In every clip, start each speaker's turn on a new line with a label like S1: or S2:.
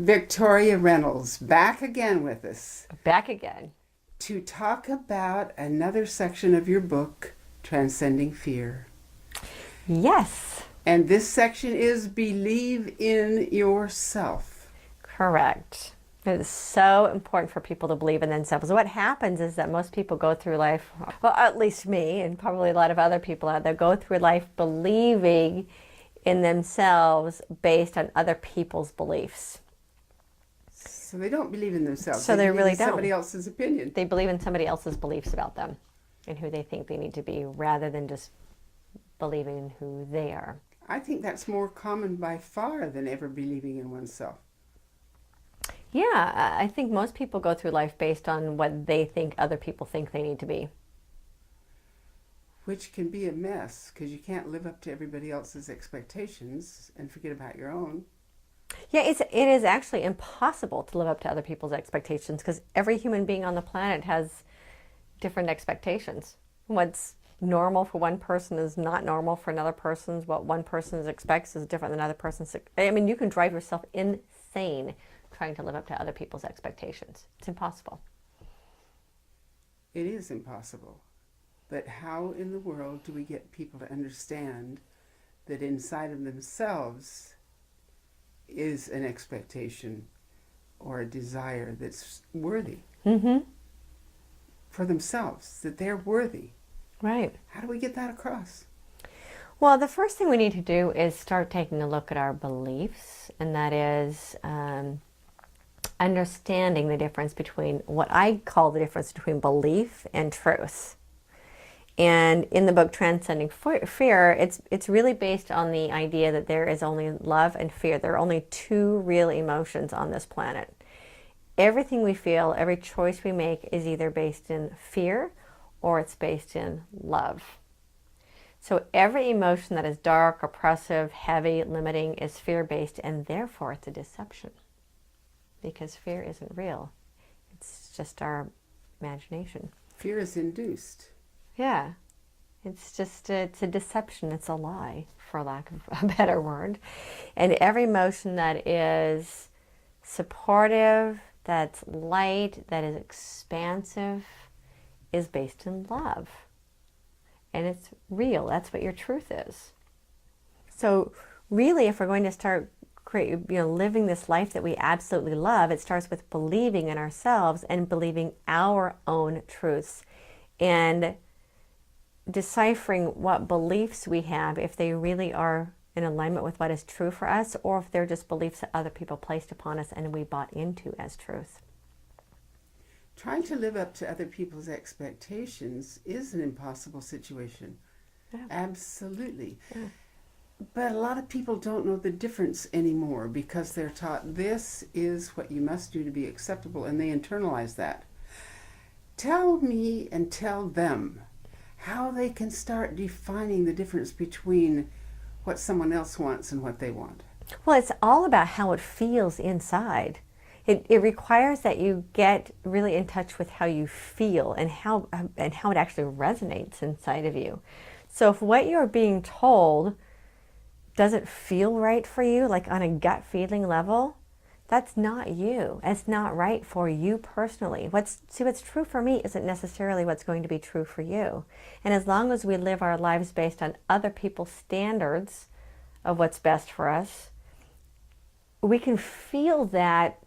S1: Victoria Reynolds, back again with us
S2: Back again.
S1: to talk about another section of your book, Transcending Fear.
S2: Yes,
S1: And this section is Believe in Yourself.
S2: correct. It is so important for people to believe in themselves. What happens is that most people go through life, well, at least me, and probably a lot of other people out there, go through life believing in themselves based on other people's beliefs.
S1: So they don't believe in themselves.
S2: So they
S1: believe
S2: really
S1: in
S2: don't.
S1: somebody else's opinion.
S2: They believe in somebody else's beliefs about them and who they think they need to be rather than just believing in who they are.
S1: I think that's more common by far than ever believing in oneself.
S2: Yeah, I think most people go through life based on what they think other people think they need to be.
S1: Which can be a mess because you can't live up to everybody else's expectations and forget about your own.
S2: Yeah, it is actually impossible to live up to other people's expectations because every human being on the planet has different expectations. What's normal for one person is not normal for another person's. What one person expects is different than another person's. I mean, you can drive yourself insane trying to live up to other people's expectations. It's impossible.
S1: It is impossible. But how in the world do we get people to understand that inside of themselves is an expectation or a desire that's worthy for themselves, that they're worthy?
S2: Right.
S1: How do we get that across?
S2: Well, the first thing we need to do is start taking a look at our beliefs, and that is understanding the difference between what I call the difference between belief and truth. And in the book Transcending Fear, it's really based on the idea that there is only love and fear. There are only two real emotions on this planet. Everything we feel, every choice we make is either based in fear or it's based in love. So every emotion that is dark, oppressive, heavy, limiting is fear-based, and therefore it's a deception. Because fear isn't real. It's just our imagination.
S1: Fear is induced.
S2: Yeah. It's a deception. It's a lie, for lack of a better word. And every emotion that is supportive, that's light, that is expansive, is based in love. And it's real. That's what your truth is. So really, if we're going to start living this life that we absolutely love, it starts with believing in ourselves and believing our own truths and deciphering what beliefs we have, if they really are in alignment with what is true for us, or if they're just beliefs that other people placed upon us and we bought into as truth.
S1: Trying to live up to other people's expectations is an impossible situation.
S2: Yeah.
S1: Absolutely.
S2: Yeah.
S1: But a lot of people don't know the difference anymore because they're taught this is what you must do to be acceptable, and they internalize that. Tell me and tell them how they can start defining the difference between what someone else wants and what they want.
S2: Well, it's all about how it feels inside. It requires that you get really in touch with how you feel and how it actually resonates inside of you. So if what you're being told doesn't feel right for you, like on a gut feeling level, that's not you. It's not right for you personally. What's true for me isn't necessarily what's going to be true for you. And as long as we live our lives based on other people's standards of what's best for us, we can feel that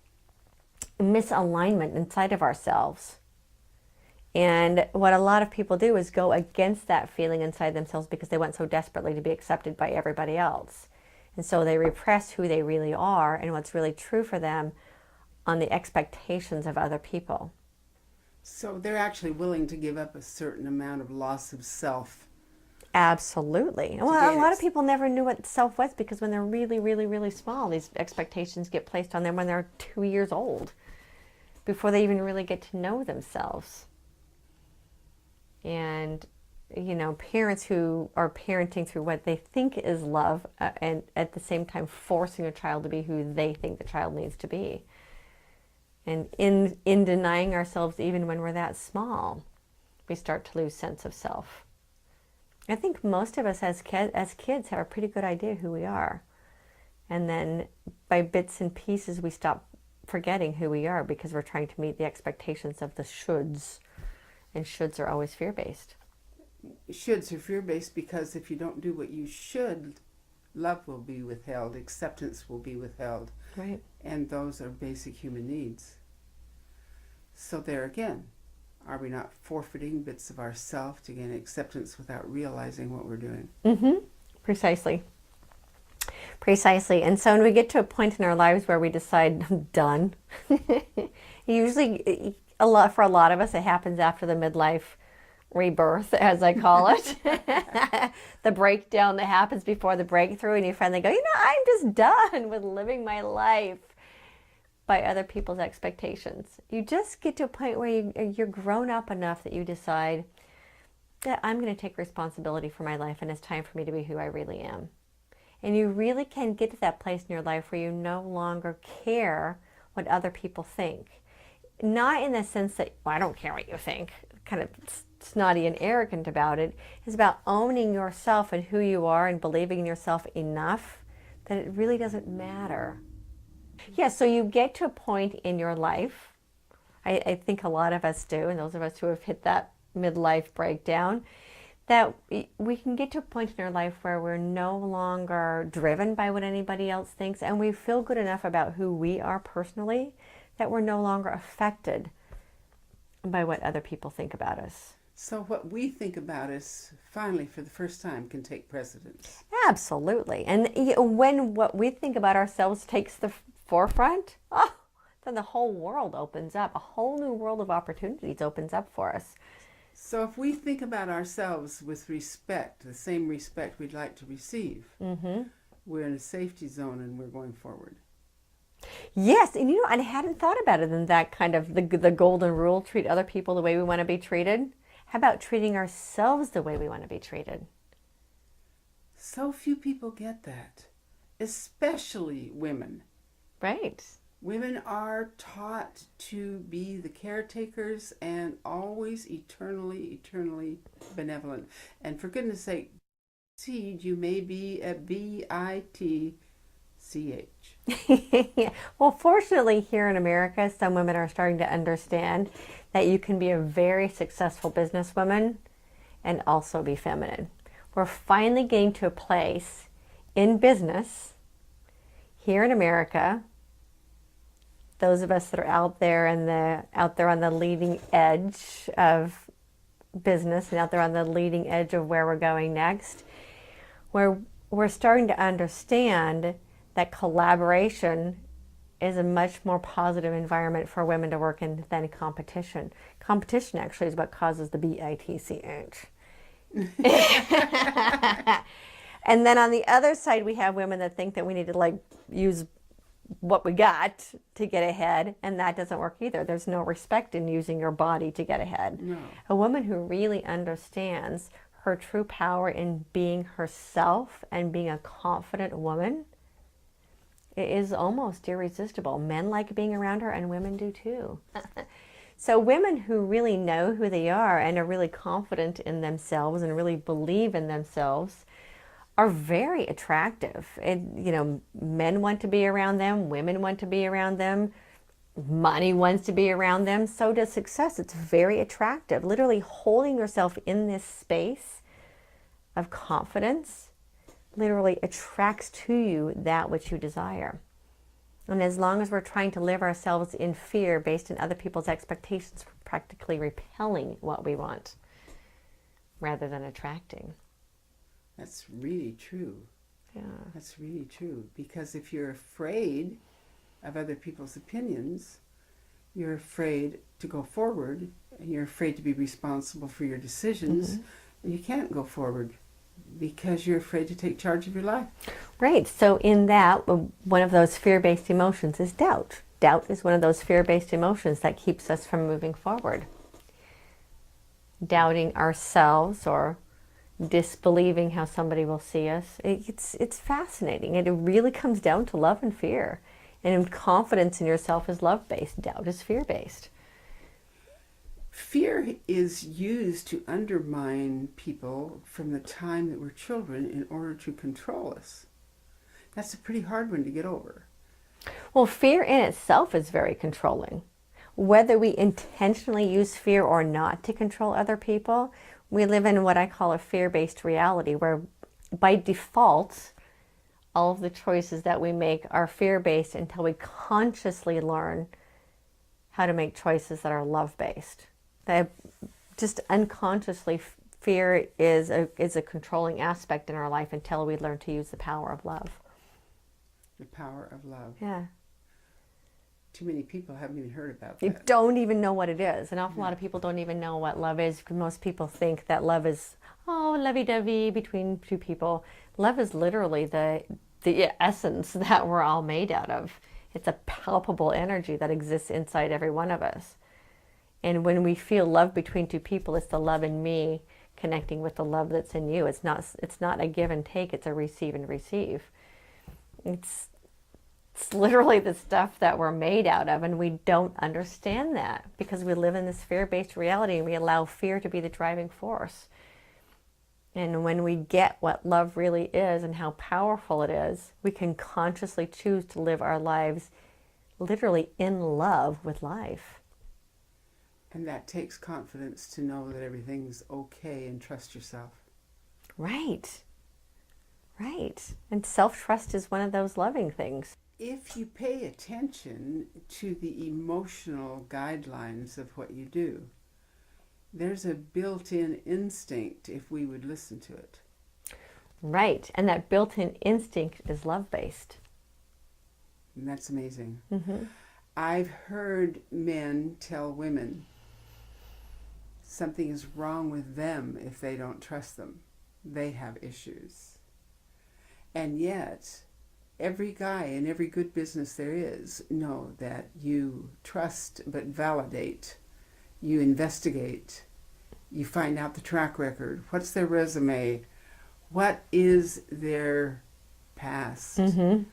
S2: misalignment inside of ourselves. And what a lot of people do is go against that feeling inside themselves because they want so desperately to be accepted by everybody else. And so they repress who they really are and what's really true for them on the expectations of other people.
S1: So they're actually willing to give up a certain amount of loss of self.
S2: Absolutely. Well, a lot of people never knew what self was because when they're really, really, really small, these expectations get placed on them when they're 2 years old, before they even really get to know themselves. And, parents who are parenting through what they think is love and at the same time forcing a child to be who they think the child needs to be. And in denying ourselves even when we're that small, we start to lose sense of self. I think most of us as kids have a pretty good idea who we are. And then by bits and pieces, we stop forgetting who we are because we're trying to meet the expectations of the shoulds. And shoulds are always fear-based.
S1: Shoulds are fear-based because if you don't do what you should, love will be withheld, acceptance will be withheld.
S2: Right.
S1: And those are basic human needs. So there again, are we not forfeiting bits of ourself to gain acceptance without realizing what we're doing?
S2: Precisely. Precisely. And so when we get to a point in our lives where we decide, I'm done, usually for a lot of us, it happens after the midlife rebirth, as I call it. The breakdown that happens before the breakthrough, and you finally go, I'm just done with living my life by other people's expectations. You just get to a point where you're grown up enough that you decide that I'm going to take responsibility for my life and it's time for me to be who I really am. And you really can get to that place in your life where you no longer care what other people think. Not in the sense that, well, I don't care what you think, kind of snotty and arrogant about it. It's about owning yourself and who you are and believing in yourself enough that it really doesn't matter. Yeah, so you get to a point in your life, I think a lot of us do, and those of us who have hit that midlife breakdown, that we can get to a point in our life where we're no longer driven by what anybody else thinks, and we feel good enough about who we are personally that we're no longer affected by what other people think about us.
S1: So what we think about us, finally, for the first time, can take precedence.
S2: Absolutely. And when what we think about ourselves takes the forefront, then the whole world opens up. A whole new world of opportunities opens up for us.
S1: So if we think about ourselves with respect, the same respect we'd like to receive, we're in a safety zone and we're going forward.
S2: Yes, and I hadn't thought about it in that kind of the golden rule, treat other people the way we want to be treated. How about treating ourselves the way we want to be treated?
S1: So few people get that, especially women.
S2: Right.
S1: Women are taught to be the caretakers and always eternally benevolent. And for goodness sake, seed, you may be a bitch.
S2: Well, fortunately, here in America, some women are starting to understand that you can be a very successful businesswoman and also be feminine. We're finally getting to a place in business here in America. Those of us that are out there on the leading edge of business and out there on the leading edge of where we're going next, where we're starting to understand that collaboration is a much more positive environment for women to work in than competition. Competition actually is what causes the bitch. And then on the other side, we have women that think that we need to use what we got to get ahead, and that doesn't work either. There's no respect in using your body to get ahead.
S1: No.
S2: A woman who really understands her true power in being herself and being a confident woman is almost irresistible. Men like being around her, and women do too. So women who really know who they are and are really confident in themselves and really believe in themselves are very attractive. Men want to be around them, women want to be around them, money wants to be around them, so does success. It's very attractive. Literally holding yourself in this space of confidence literally attracts to you that which you desire. And as long as we're trying to live ourselves in fear based on other people's expectations, we're practically repelling what we want rather than attracting.
S1: That's really true.
S2: Yeah.
S1: That's really true. Because if you're afraid of other people's opinions, you're afraid to go forward, and you're afraid to be responsible for your decisions, and you can't go forward because you're afraid to take charge of your life.
S2: Right. So in that, one of those fear-based emotions is doubt. Doubt is one of those fear-based emotions that keeps us from moving forward. Doubting ourselves or disbelieving how somebody will see us. It's fascinating. It really comes down to love and fear. And confidence in yourself is love-based. Doubt is fear-based.
S1: Fear is used to undermine people from the time that we're children in order to control us. That's a pretty hard one to get over.
S2: Well, fear in itself is very controlling. Whether we intentionally use fear or not to control other people, we live in what I call a fear-based reality, where by default, all of the choices that we make are fear-based until we consciously learn how to make choices that are love-based. That just unconsciously, fear is a controlling aspect in our life until we learn to use the power of love.
S1: The power of love.
S2: Yeah.
S1: Too many people haven't even heard about
S2: You
S1: that.
S2: don't even know what it is. An awful lot of people don't even know what love is. Most people think that love is, oh, lovey-dovey between two people. Love is literally the essence that we're all made out of. It's a palpable energy that exists inside every one of us. And when we feel love between two people, it's the love in me connecting with the love that's in you. It's not a give and take, it's a receive and receive. It's literally the stuff that we're made out of, and we don't understand that because we live in this fear-based reality and we allow fear to be the driving force. And when we get what love really is and how powerful it is, we can consciously choose to live our lives literally in love with life.
S1: And that takes confidence to know that everything's okay and trust yourself.
S2: Right. Right. And self-trust is one of those loving things.
S1: If you pay attention to the emotional guidelines of what you do, there's a built-in instinct if we would listen to it.
S2: Right. And that built-in instinct is love-based.
S1: And that's amazing.
S2: Mm-hmm.
S1: I've heard men tell women something is wrong with them if they don't trust them. They have issues. And yet, every guy in every good business there is know that you trust but validate. You investigate. You find out the track record. What's their resume? What is their past?
S2: Mm-hmm.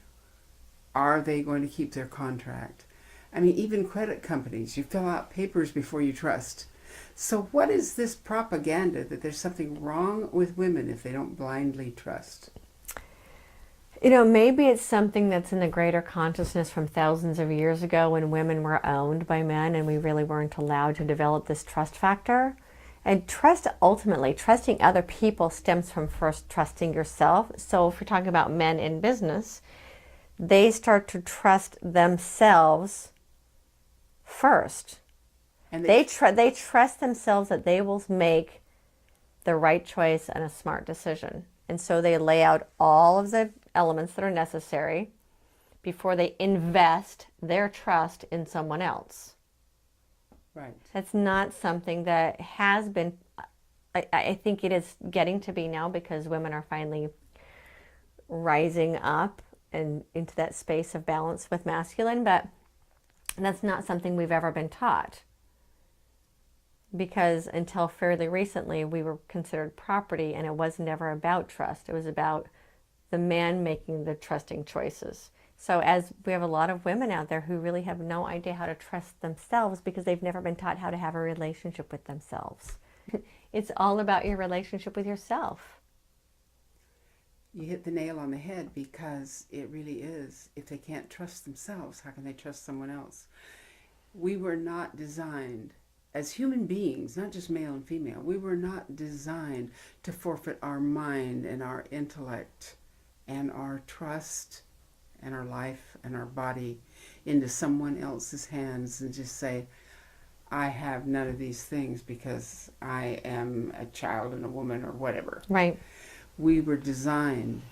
S1: Are they going to keep their contract? I mean, even credit companies, you fill out papers before you trust. So what is this propaganda that there's something wrong with women if they don't blindly trust?
S2: You know, maybe it's something that's in the greater consciousness from thousands of years ago when women were owned by men and we really weren't allowed to develop this trust factor. And trust, ultimately, trusting other people stems from first trusting yourself. So if you're talking about men in business, they start to trust themselves first. And they trust themselves that they will make the right choice and a smart decision. And so they lay out all of the elements that are necessary before they invest their trust in someone else.
S1: Right.
S2: That's not something that has been, I think it is getting to be now because women are finally rising up and into that space of balance with masculine, but that's not something we've ever been taught. Because until fairly recently, we were considered property and it was never about trust. It was about the man making the trusting choices. So as we have a lot of women out there who really have no idea how to trust themselves because they've never been taught how to have a relationship with themselves. It's all about your relationship with yourself.
S1: You hit the nail on the head because it really is. If they can't trust themselves, how can they trust someone else? We were not designed as human beings, not just male and female, we were not designed to forfeit our mind and our intellect and our trust and our life and our body into someone else's hands and just say, I have none of these things because I am a child and a woman or whatever.
S2: Right.
S1: We were designed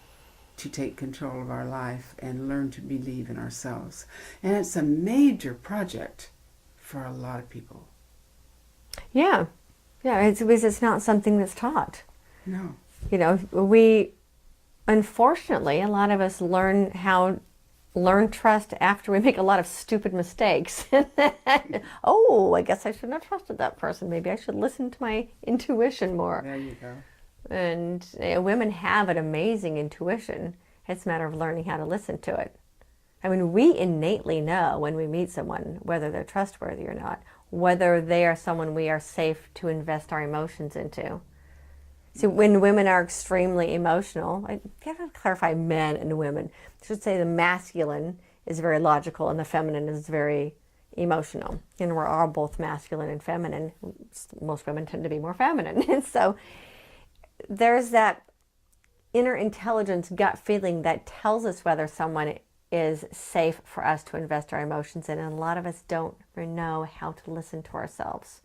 S1: to take control of our life and learn to believe in ourselves. And it's a major project for a lot of people.
S2: Yeah. Yeah, it's not something that's taught.
S1: No.
S2: You know, we, unfortunately, a lot of us learn trust after we make a lot of stupid mistakes. Oh, I guess I shouldn't have trusted that person. Maybe I should listen to my intuition more.
S1: There you go.
S2: And women have an amazing intuition. It's a matter of learning how to listen to it. I mean, we innately know when we meet someone whether they're trustworthy or not, whether they are someone we are safe to invest our emotions into. So when women are extremely emotional, I have to clarify men and women. I should say the masculine is very logical and the feminine is very emotional. And we're all both masculine and feminine. Most women tend to be more feminine. And so there's that inner intelligence gut feeling that tells us whether someone is safe for us to invest our emotions in. And a lot of us don't know how to listen to ourselves.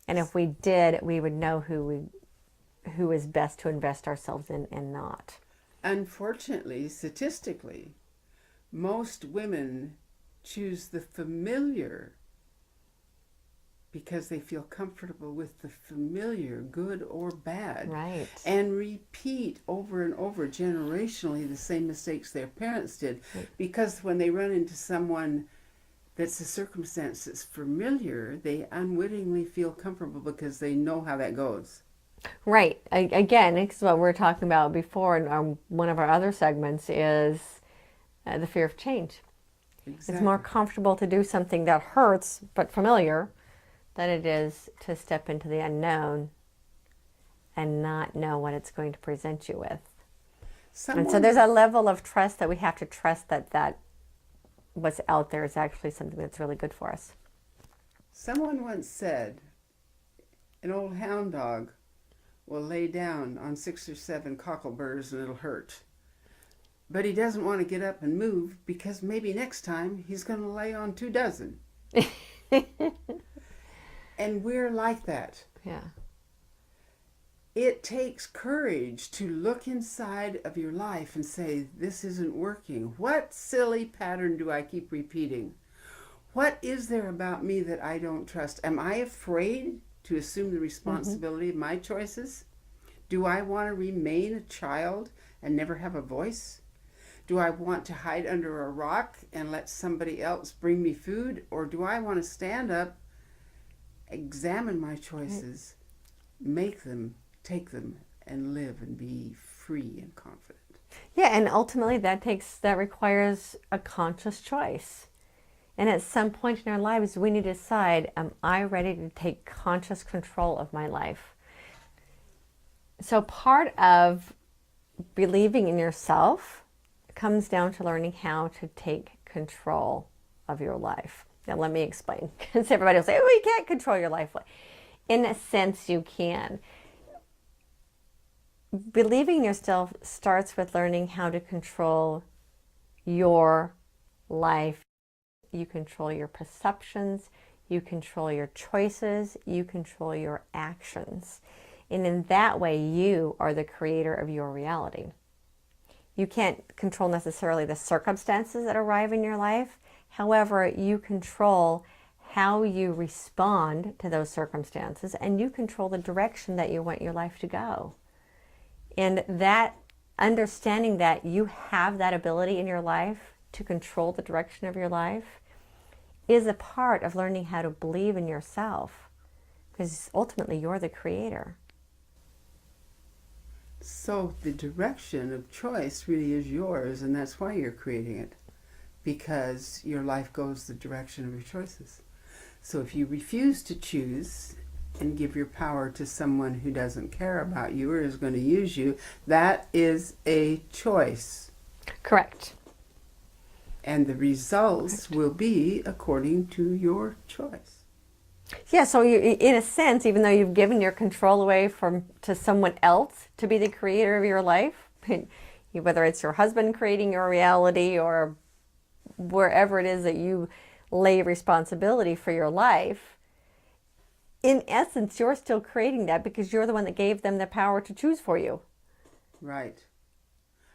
S2: And if we did, we would know who is best to invest ourselves in and not.
S1: Unfortunately, statistically, most women choose the familiar because they feel comfortable with the familiar, good or bad.
S2: Right.
S1: And repeat over and over generationally the same mistakes their parents did.
S2: Right.
S1: Because when they run into someone that's a circumstance that's familiar, they unwittingly feel comfortable because they know how that goes.
S2: Right. Again, this is what we were talking about before in one of our other segments is the fear of change.
S1: Exactly.
S2: It's more comfortable to do something that hurts but familiar than it is to step into the unknown and not know what it's going to present you with. And so there's a level of trust that we have to trust that what's out there is actually something that's really good for us.
S1: Someone once said, an old hound dog will lay down on 6 or 7 cockleburs and it'll hurt. But he doesn't want to get up and move because maybe next time he's going to lay on 2 dozen. And we're like that.
S2: Yeah.
S1: It takes courage to look inside of your life and say, this isn't working. What silly pattern do I keep repeating? What is there about me that I don't trust? Am I afraid to assume the responsibility of my choices? Do I want to remain a child and never have a voice? Do I want to hide under a rock and let somebody else bring me food? Or do I want to stand up, examine my choices, make them, take them, and live and be free and confident?
S2: Yeah, and ultimately that requires a conscious choice. And at some point in our lives, we need to decide, am I ready to take conscious control of my life? So part of believing in yourself comes down to learning how to take control of your life. Now let me explain, because everybody will say, oh, you can't control your life. In a sense, you can. Believing in yourself starts with learning how to control your life. You control your perceptions, you control your choices, you control your actions. And in that way, you are the creator of your reality. You can't control necessarily the circumstances that arrive in your life. However, you control how you respond to those circumstances, and you control the direction that you want your life to go. And that understanding that you have that ability in your life to control the direction of your life is a part of learning how to believe in yourself, because ultimately you're the creator.
S1: So the direction of choice really is yours, and that's why you're creating it, because your life goes the direction of your choices. So if you refuse to choose and give your power to someone who doesn't care about you or is going to use you, that is a choice.
S2: Correct.
S1: And the results will be according to your choice.
S2: Yeah, so you, in a sense, even though you've given your control away to someone else to be the creator of your life, whether it's your husband creating your reality or wherever it is that you lay responsibility for your life, in essence, you're still creating that because you're the one that gave them the power to choose for you.
S1: Right.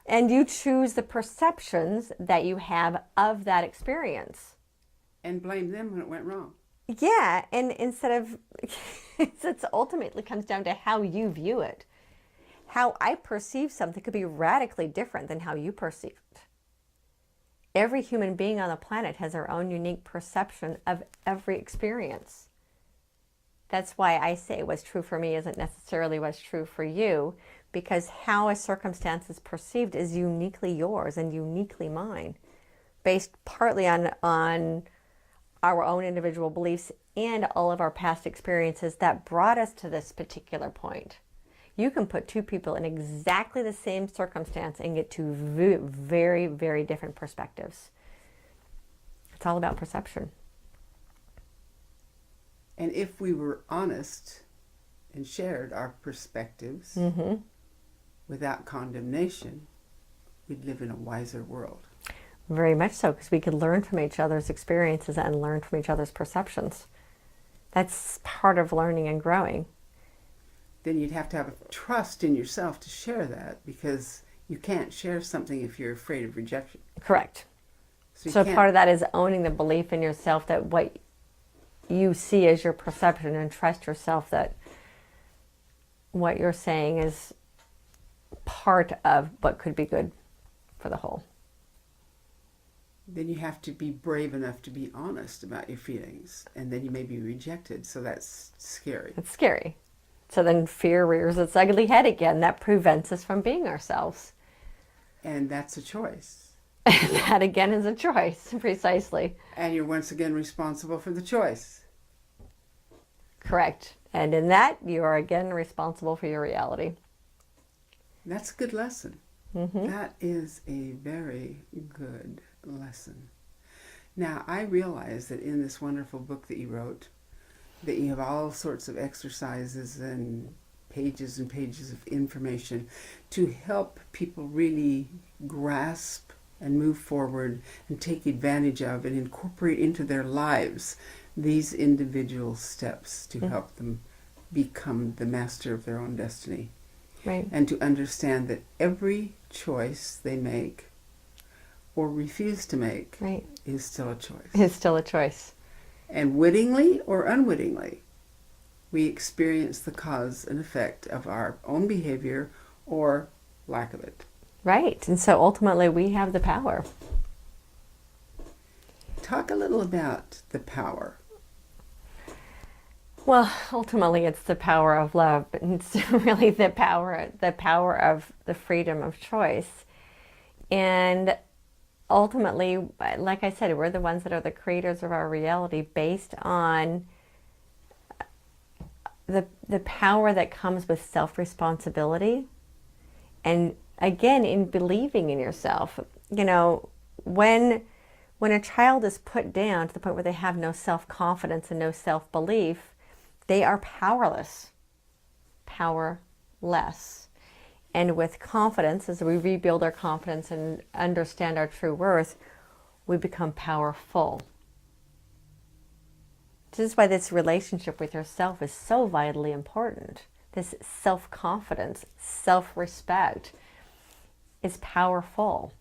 S2: And you choose the perceptions that you have of that experience.
S1: And blame them when it went wrong.
S2: Yeah, and instead of, it ultimately comes down to how you view it. How I perceive something could be radically different than how you perceive it. Every human being on the planet has their own unique perception of every experience. That's why I say what's true for me isn't necessarily what's true for you, because how a circumstance is perceived is uniquely yours and uniquely mine, based partly on our own individual beliefs and all of our past experiences that brought us to this particular point. You can put two people in exactly the same circumstance and get two very, very different perspectives. It's all about perception.
S1: And if we were honest and shared our perspectives without condemnation, we'd live in a wiser world.
S2: Very much so, because we could learn from each other's experiences and learn from each other's perceptions. That's part of learning and growing.
S1: Then you'd have to have a trust in yourself to share that, because you can't share something if you're afraid of rejection.
S2: Correct. So part of that is owning the belief in yourself that what you see as your perception, and trust yourself that what you're saying is part of what could be good for the whole.
S1: Then you have to be brave enough to be honest about your feelings, and then you may be rejected, so that's scary.
S2: It's scary. So then fear rears its ugly head again. That prevents us from being ourselves.
S1: And that's a choice.
S2: That again is a choice, precisely.
S1: And you're once again responsible for the choice.
S2: Correct. And in that, you are again responsible for your reality.
S1: That's a good lesson. That is a very good lesson. Now, I realize that in this wonderful book that you wrote, that you have all sorts of exercises and pages of information to help people really grasp and move forward and take advantage of and incorporate into their lives these individual steps to help them become the master of their own destiny.
S2: Right.
S1: And to understand that every choice they make or refuse to make is still a choice.
S2: It's still a choice.
S1: And wittingly or unwittingly, we experience the cause and effect of our own behavior or lack of it.
S2: Right. And so ultimately we have the power.
S1: Talk a little about the power.
S2: Well, ultimately it's the power of love, but it's really the power of the freedom of choice. And ultimately, like I said, we're the ones that are the creators of our reality based on the power that comes with self-responsibility. And again, in believing in yourself. You know, when a child is put down to the point where they have no self-confidence and no self-belief, they are powerless, powerless. And with confidence, as we rebuild our confidence and understand our true worth, we become powerful. This is why this relationship with yourself is so vitally important. This self-confidence, self-respect is powerful.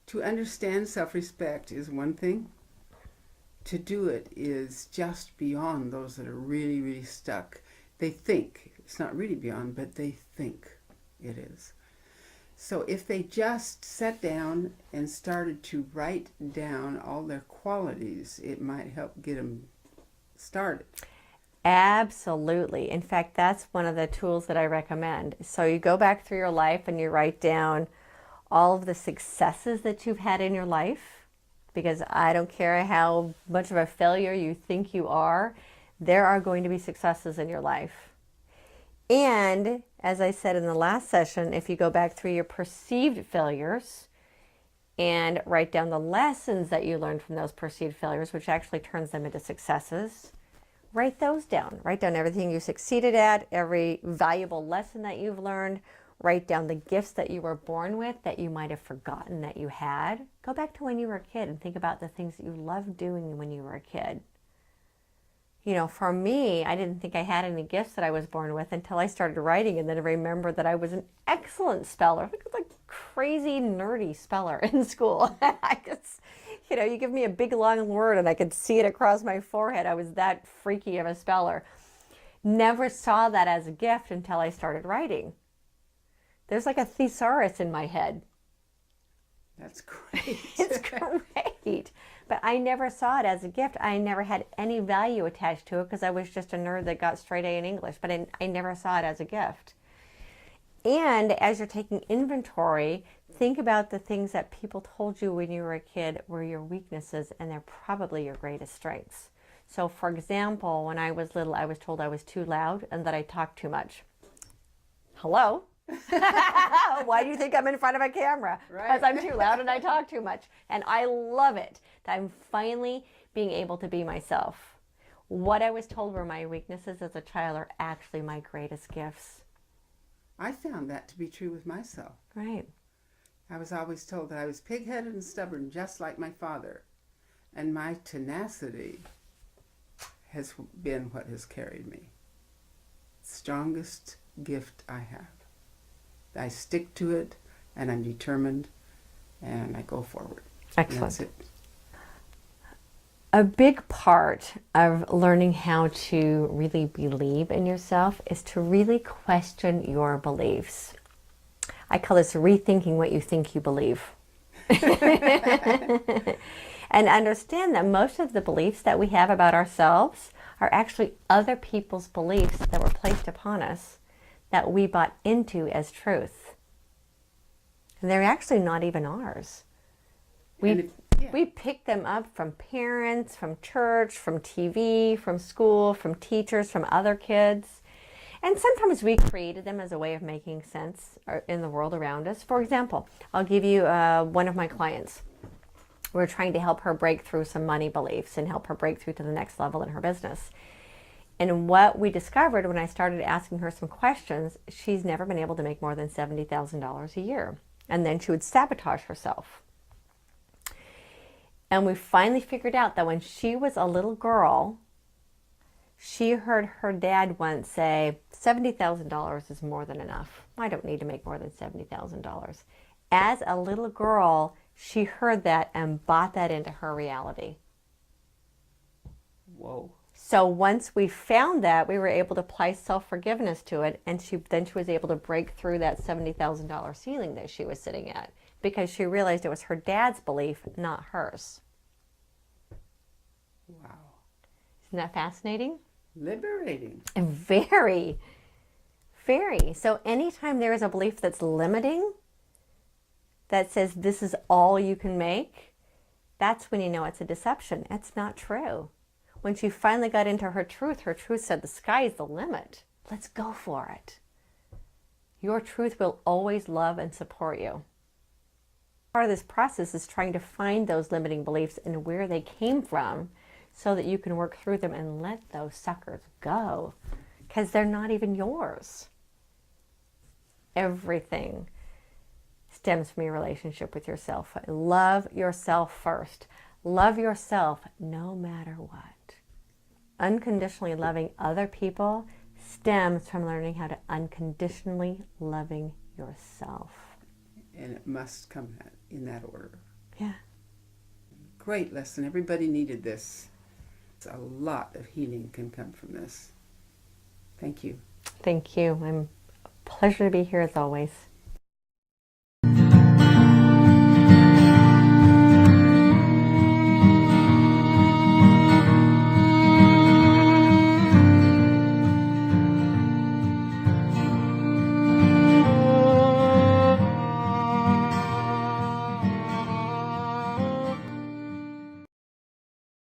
S1: To understand self-respect is one thing. To do it is just beyond those that are really, really stuck. They think, it's not really beyond, but they think it is. So if they just sat down and started to write down all their qualities, it might help get them started.
S2: Absolutely. In fact, that's one of the tools that I recommend. So you go back through your life and you write down all of the successes that you've had in your life, because I don't care how much of a failure you think you are, there are going to be successes in your life. And as I said in the last session, if you go back through your perceived failures and write down the lessons that you learned from those perceived failures, which actually turns them into successes, write those down. Write down everything you succeeded at, every valuable lesson that you've learned. Write down the gifts that you were born with that you might have forgotten that you had. Go back to when you were a kid and think about the things that you loved doing when you were a kid. You know, for me, I didn't think I had any gifts that I was born with until I started writing, and then I remembered that I was an excellent speller. I was like a crazy, nerdy speller in school. I could, you know, you give me a big, long word and I could see it across my forehead. I was that freaky of a speller. Never saw that as a gift until I started writing. There's like a thesaurus in my head.
S1: That's great.
S2: It's great. But I never saw it as a gift. I never had any value attached to it because I was just a nerd that got straight A in English. But I never saw it as a gift. And as you're taking inventory, think about the things that people told you when you were a kid were your weaknesses, and they're probably your greatest strengths. So for example, when I was little, I was told I was too loud and that I talked too much. Hello? Why do you think I'm in front of a camera? Because I'm too loud and I talk too much. And I love it that I'm finally being able to be myself. What I was told were my weaknesses as a child are actually my greatest gifts.
S1: I found that to be true with myself.
S2: Right.
S1: I was always told that I was pig-headed and stubborn, just like my father. And my tenacity has been what has carried me. Strongest gift I have. I stick to it, and I'm determined, and I go forward.
S2: Excellent.
S1: That's it.
S2: A big part of learning how to really believe in yourself is to really question your beliefs. I call this rethinking what you think you believe. And understand that most of the beliefs that we have about ourselves are actually other people's beliefs that were placed upon us that we bought into as truth. And they're actually not even ours. We pick them up from parents, from church, from TV, from school, from teachers, from other kids. And sometimes we created them as a way of making sense in the world around us. For example, I'll give you one of my clients. We're trying to help her break through some money beliefs and help her break through to the next level in her business. And what we discovered when I started asking her some questions, she's never been able to make more than $70,000 a year. And then she would sabotage herself. And we finally figured out that when she was a little girl, she heard her dad once say, $70,000 is more than enough. I don't need to make more than $70,000. As a little girl, she heard that and bought that into her reality.
S1: Whoa.
S2: So once we found that, we were able to apply self-forgiveness to it, and then she was able to break through that $70,000 ceiling that she was sitting at because she realized it was her dad's belief, not hers.
S1: Wow.
S2: Isn't that fascinating?
S1: Liberating.
S2: And very, very. So anytime there is a belief that's limiting, that says this is all you can make, that's when you know it's a deception. It's not true. When she finally got into her truth said the sky is the limit. Let's go for it. Your truth will always love and support you. Part of this process is trying to find those limiting beliefs and where they came from so that you can work through them and let those suckers go because they're not even yours. Everything stems from your relationship with yourself. Love yourself first. Love yourself no matter what. Unconditionally loving other people stems from learning how to unconditionally loving yourself.
S1: And it must come in that order.
S2: Yeah.
S1: Great lesson. Everybody needed this. A lot of healing can come from this. Thank you.
S2: Thank you. I'm a pleasure to be here as always.